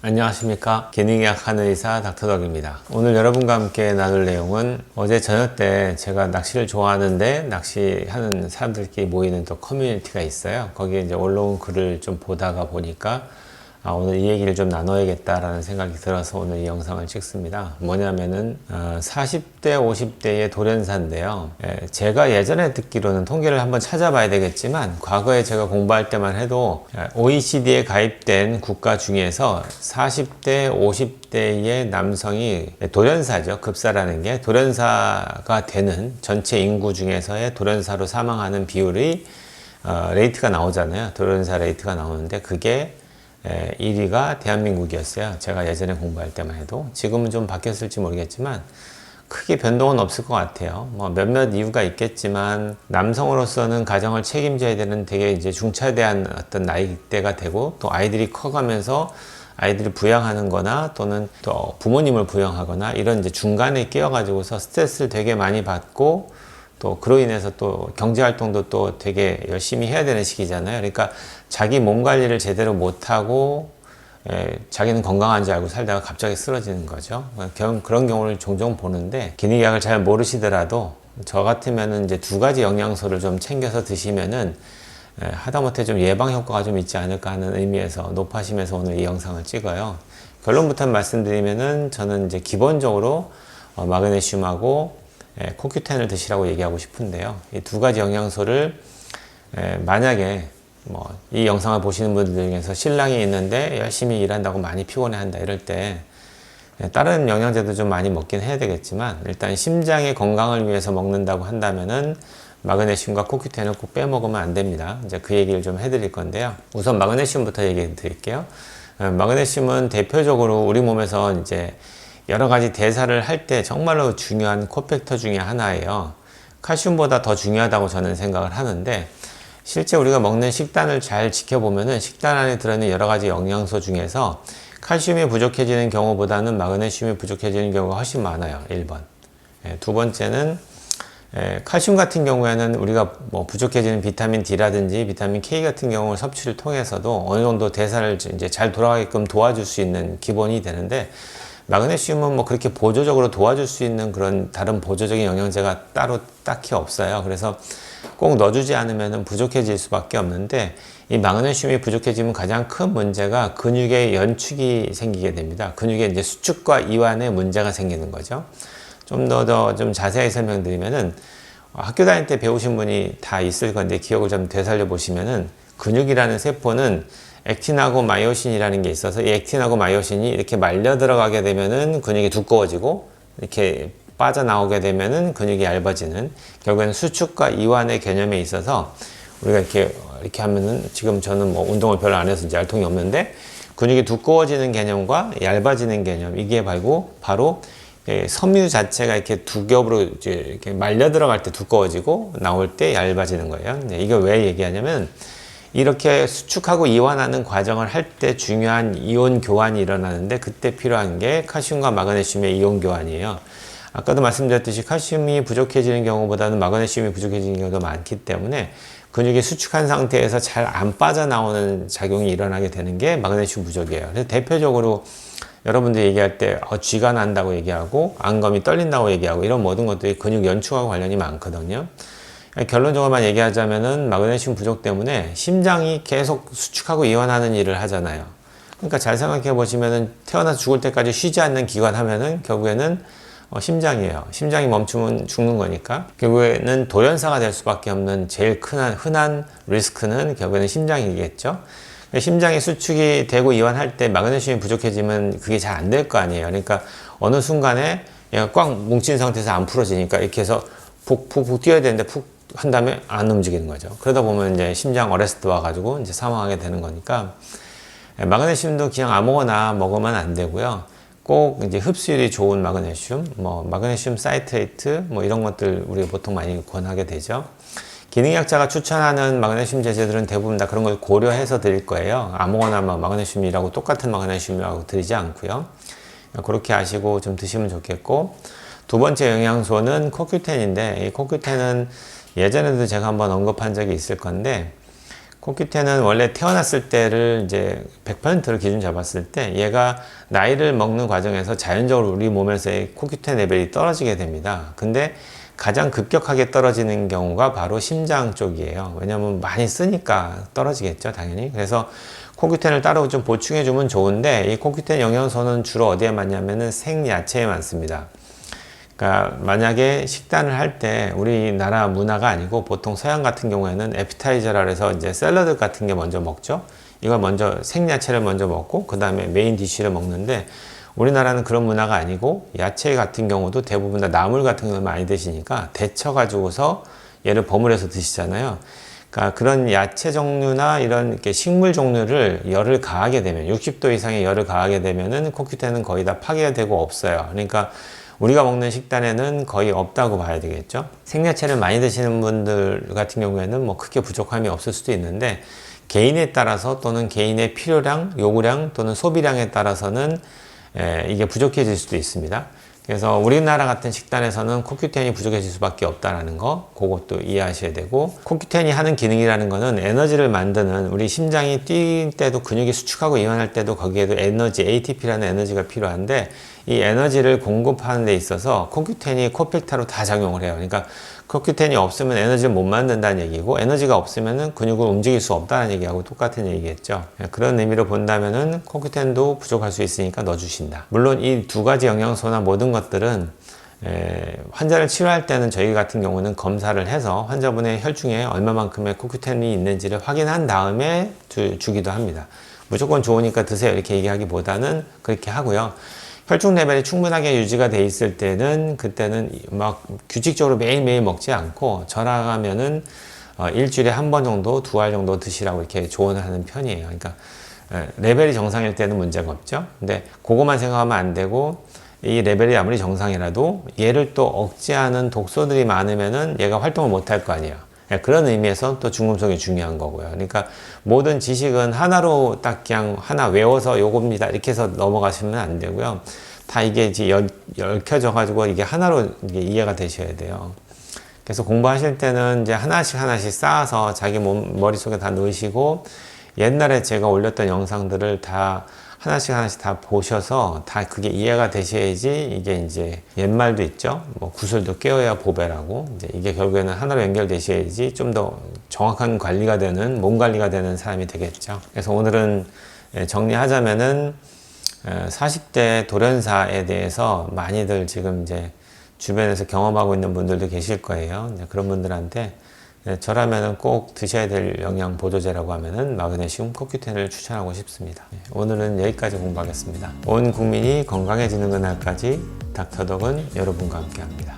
안녕하십니까. 기능의학 한의사 닥터덕입니다. 오늘 여러분과 함께 나눌 내용은 어제 저녁 때 제가 낚시를 좋아하는데 낚시하는 사람들끼리 모이는 또 커뮤니티가 있어요. 거기에 이제 올라온 글을 좀 보다가 보니까 오늘 이 얘기를 좀 나눠야겠다라는 생각이 들어서 오늘 이 영상을 찍습니다. 뭐냐면은 40대, 50대의 돌연사인데요. 제가 예전에 듣기로는 통계를 한번 찾아봐야 되겠지만 과거에 제가 공부할 때만 해도 OECD에 가입된 국가 중에서 40대, 50대의 남성이 돌연사죠. 급사라는 게 돌연사가 되는 전체 인구 중에서의 돌연사로 사망하는 비율이 레이트가 나오잖아요. 돌연사 레이트가 나오는데 그게 1위가 대한민국이었어요. 제가 예전에 공부할 때만 해도. 지금은 좀 바뀌었을지 모르겠지만 크게 변동은 없을 것 같아요. 뭐 몇몇 이유가 있겠지만 남성으로서는 가정을 책임져야 되는 되게 이제 중차대한 어떤 나이대가 되고 또 아이들이 커가면서 아이들을 부양하는 거나 또는 또 부모님을 부양하거나 이런 이제 중간에 끼어가지고서 스트레스를 되게 많이 받고 또 그로 인해서 또 경제활동도 또 되게 열심히 해야 되는 시기잖아요. 그러니까 자기 몸 관리를 제대로 못하고 자기는 건강한 줄 알고 살다가 갑자기 쓰러지는 거죠. 그런 경우를 종종 보는데 기능의학을 잘 모르시더라도 저 같으면은 이제 두 가지 영양소를 좀 챙겨서 드시면은 하다못해 좀 예방 효과가 좀 있지 않을까 하는 의미에서 높아심에서 오늘 이 영상을 찍어요. 결론부터 말씀드리면은 저는 이제 기본적으로 마그네슘하고 코큐텐을 드시라고 얘기하고 싶은데요. 이 두 가지 영양소를 만약에 이 영상을 보시는 분들 중에서 신랑이 있는데 열심히 일한다고 많이 피곤해한다 이럴 때 다른 영양제도 좀 많이 먹긴 해야 되겠지만 일단 심장의 건강을 위해서 먹는다고 한다면은 마그네슘과 코큐텐을 꼭 빼먹으면 안 됩니다. 이제 그 얘기를 좀 해드릴 건데요. 우선 마그네슘부터 얘기해 드릴게요. 마그네슘은 대표적으로 우리 몸에서 이제 여러 가지 대사를 할 때 정말로 중요한 코팩터 중에 하나예요. 칼슘보다 더 중요하다고 저는 생각을 하는데 실제 우리가 먹는 식단을 잘 지켜보면은 식단 안에 들어있는 여러 가지 영양소 중에서 칼슘이 부족해지는 경우보다는 마그네슘이 부족해지는 경우가 훨씬 많아요. 1번. 두 번째는 칼슘 같은 경우에는 우리가 부족해지는 비타민 D라든지 비타민 K 같은 경우 섭취를 통해서도 어느 정도 대사를 이제 잘 돌아가게끔 도와줄 수 있는 기본이 되는데 마그네슘은 그렇게 보조적으로 도와줄 수 있는 그런 다른 보조적인 영양제가 따로 딱히 없어요. 그래서 꼭 넣어주지 않으면 부족해질 수밖에 없는데 이 마그네슘이 부족해지면 가장 큰 문제가 근육의 연축이 생기게 됩니다. 근육의 이제 수축과 이완에 문제가 생기는 거죠. 좀 더 좀 자세히 설명드리면은 학교 다닐 때 배우신 분이 다 있을 건데 기억을 좀 되살려 보시면은 근육이라는 세포는 액틴하고 마이오신이라는 게 있어서 이 액틴하고 마이오신이 이렇게 말려 들어가게 되면은 근육이 두꺼워지고 이렇게 빠져나오게 되면은 근육이 얇아지는 결국에는 수축과 이완의 개념에 있어서 우리가 이렇게 하면은 지금 저는 운동을 별로 안 해서 이제 알통이 없는데 근육이 두꺼워지는 개념과 얇아지는 개념 이게 바로 섬유 자체가 이렇게 두 겹으로 이렇게 말려 들어갈 때 두꺼워지고 나올 때 얇아지는 거예요. 이걸 왜 얘기하냐면 이렇게 수축하고 이완하는 과정을 할 때 중요한 이온 교환이 일어나는데 그때 필요한 게 칼슘과 마그네슘의 이온 교환이에요. 아까도 말씀드렸듯이 칼슘이 부족해지는 경우보다는 마그네슘이 부족해지는 경우도 많기 때문에 근육이 수축한 상태에서 잘 안 빠져나오는 작용이 일어나게 되는 게 마그네슘 부족이에요. 그래서 대표적으로 여러분들이 얘기할 때 쥐가 난다고 얘기하고 안검이 떨린다고 얘기하고 이런 모든 것들이 근육 연축하고 관련이 많거든요. 결론적으로만 얘기하자면은 마그네슘 부족 때문에 심장이 계속 수축하고 이완하는 일을 하잖아요. 그러니까 잘 생각해 보시면은 태어나서 죽을 때까지 쉬지 않는 기관 하면은 결국에는 심장이에요. 심장이 멈추면 죽는 거니까 결국에는 돌연사가 될 수밖에 없는 제일 흔한 리스크는 결국에는 심장이겠죠. 심장이 수축이 되고 이완할 때 마그네슘이 부족해지면 그게 잘 안 될 거 아니에요. 그러니까 어느 순간에 얘가 꽉 뭉친 상태에서 안 풀어지니까 이렇게 해서 푹 뛰어야 되는데 푹 한 다음에 안 움직이는 거죠. 그러다 보면 이제 심장 어레스트 와가지고 이제 사망하게 되는 거니까 마그네슘도 그냥 아무거나 먹으면 안 되고요. 꼭 이제 흡수율이 좋은 마그네슘, 마그네슘 사이트레이트 이런 것들 우리가 보통 많이 권하게 되죠. 기능의학자가 추천하는 마그네슘 제제들은 대부분 다 그런 걸 고려해서 드릴 거예요. 아무거나 마그네슘이라고 똑같은 마그네슘이라고 드리지 않고요. 그렇게 아시고 좀 드시면 좋겠고 두 번째 영양소는 코큐텐인데 이 코큐텐은 예전에도 제가 한번 언급한 적이 있을 건데 코큐텐은 원래 태어났을 때를 이제 100%를 기준 잡았을 때 얘가 나이를 먹는 과정에서 자연적으로 우리 몸에서의 코큐텐 레벨이 떨어지게 됩니다. 근데 가장 급격하게 떨어지는 경우가 바로 심장 쪽이에요. 왜냐하면 많이 쓰니까 떨어지겠죠, 당연히. 그래서 코큐텐을 따로 좀 보충해 주면 좋은데 이 코큐텐 영양소는 주로 어디에 많냐면은 생야채에 많습니다. 그러니까 만약에 식단을 할 때 우리나라 문화가 아니고 보통 서양 같은 경우에는 에피타이저라 해서 이제 샐러드 같은 게 먼저 먹죠. 이걸 먼저 생야채를 먼저 먹고 그 다음에 메인 디쉬를 먹는데 우리나라는 그런 문화가 아니고 야채 같은 경우도 대부분 다 나물 같은 걸 많이 드시니까 데쳐 가지고서 얘를 버무려서 드시잖아요. 그러니까 그런 야채 종류나 이런 이렇게 식물 종류를 열을 가하게 되면 60도 이상의 열을 가하게 되면은 코큐텐은 거의 다 파괴가 되고 없어요. 그러니까 우리가 먹는 식단에는 거의 없다고 봐야 되겠죠. 생야채를 많이 드시는 분들 같은 경우에는 뭐 크게 부족함이 없을 수도 있는데 개인에 따라서 또는 개인의 필요량, 요구량 또는 소비량에 따라서는 이게 부족해질 수도 있습니다. 그래서 우리나라 같은 식단에서는 코큐텐이 부족해질 수밖에 없다는 거, 그것도 이해하셔야 되고, 코큐텐이 하는 기능이라는 거는 에너지를 만드는, 우리 심장이 뛸 때도 근육이 수축하고 이완할 때도 거기에도 에너지, ATP라는 에너지가 필요한데 이 에너지를 공급하는 데 있어서 코큐텐이 코필터로 다 작용을 해요. 그러니까 코큐텐이 없으면 에너지를 못 만든다는 얘기고, 에너지가 없으면 근육을 움직일 수 없다는 얘기하고 똑같은 얘기겠죠. 그런 의미로 본다면은 코큐텐도 부족할 수 있으니까 넣어주신다. 물론 이 두 가지 영양소나 모든 것들은 환자를 치료할 때는 저희 같은 경우는 검사를 해서 환자분의 혈중에 얼마만큼의 코큐텐이 있는지를 확인한 다음에 주기도 합니다. 무조건 좋으니까 드세요 이렇게 얘기하기보다는 그렇게 하고요. 혈중 레벨이 충분하게 유지가 돼 있을 때는 그때는 막 규칙적으로 매일매일 먹지 않고 저랑하면은 일주일에 한 번 정도, 2알 정도 드시라고 이렇게 조언을 하는 편이에요. 그러니까 레벨이 정상일 때는 문제가 없죠. 근데 그것만 생각하면 안 되고 이 레벨이 아무리 정상이라도 얘를 또 억제하는 독소들이 많으면은 얘가 활동을 못 할 거 아니에요. 그런 의미에서 또 중금속이 중요한 거고요. 그러니까 모든 지식은 하나로 딱 그냥 하나 외워서 요겁니다 이렇게 해서 넘어가시면 안 되고요. 다 이게 이제 얽혀져 가지고 이게 하나로 이게 이해가 되셔야 돼요. 그래서 공부하실 때는 이제 하나씩 쌓아서 자기 머릿속에 다 넣으시고 옛날에 제가 올렸던 영상들을 다 하나씩 다 보셔서 다 그게 이해가 되셔야지 이게 이제 옛말도 있죠. 뭐 구슬도 깨어야 보배라고. 이제 이게 결국에는 하나로 연결되셔야지 좀 더 정확한 관리가 되는 몸 관리가 되는 사람이 되겠죠. 그래서 오늘은 정리하자면은 40대 돌연사에 대해서 많이들 지금 이제 주변에서 경험하고 있는 분들도 계실 거예요. 그런 분들한테 저라면은 꼭 드셔야 될 영양 보조제라고 하면은 마그네슘 코큐텐을 추천하고 싶습니다. 오늘은 여기까지 공부하겠습니다. 온 국민이 건강해지는 그날까지 닥터덕은 여러분과 함께 합니다.